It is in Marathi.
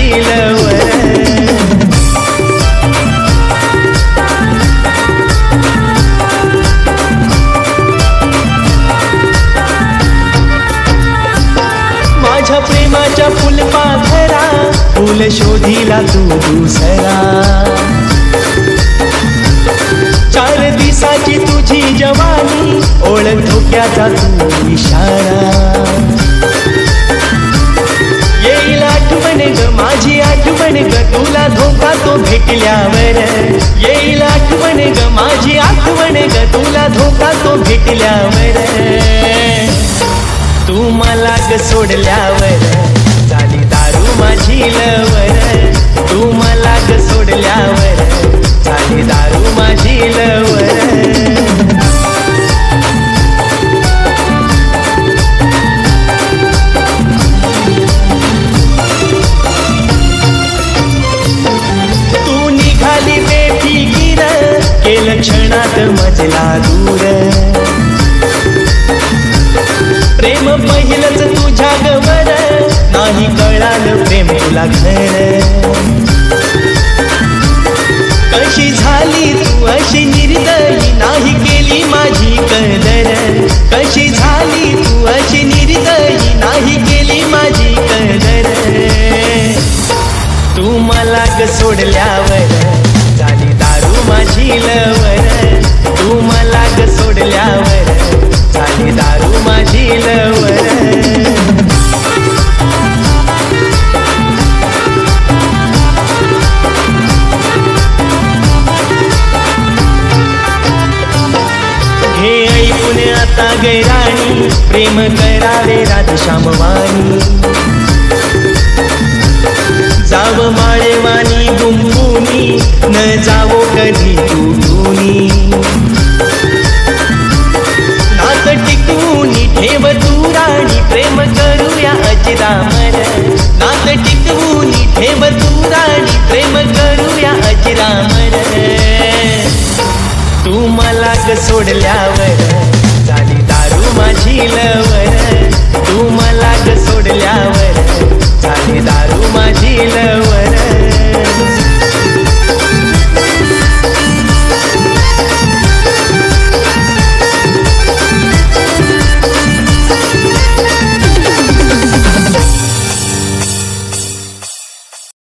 माझी लवर. माझ्या प्रेमाच्या फुलपाखरा फुल शोधिला तू दुसरा. 4 दिवसाची तुझी जवानी ओळख धोक्याचा तू इशारा. येईल आठवण ग माझी आठवण ग तुला धोका तो भेटल्यावर. येईल आठवण ग माझी आठवण ग तुला धोका तो भेटल्यावर. तू मला ग सोडल्यावर झाली दारू माझी लवर. तू मला ग सोडल्यावर झाली दारू माझी लवर. तू निघाली बेफिकीर केलं क्षणात मजला दूर. प्रेम पहिलंच तुझ्या गवर नाही कळालं प्रेम तुला खर. कशी झाली तू अशी निर्दयी नाही केली माझी कदर. कशी झाली तू अशी निर्दयी नाही केली माझी कदर. तू मला ग सोडल्यावर झाली दारू माझी लवर. तू मला ग सोडल्यावर झाली दारू माझी लवर. हे ऐकून आता गैराणी प्रेम करावे राधश्यामवाणी. जाव माळेवानी गुंफुनी न जावो कधी तुटुनी. नात टिकवूनी ठेव तू राणी प्रेम करूया अजरामर. नात टिकवूनी ठेव तू राणी प्रेम करूया अजरामर. तू मला ग सोडल्यावर झाली दारू माझी लवर. तू मला ग सोडल्यावर झाली दारू माझी लवर.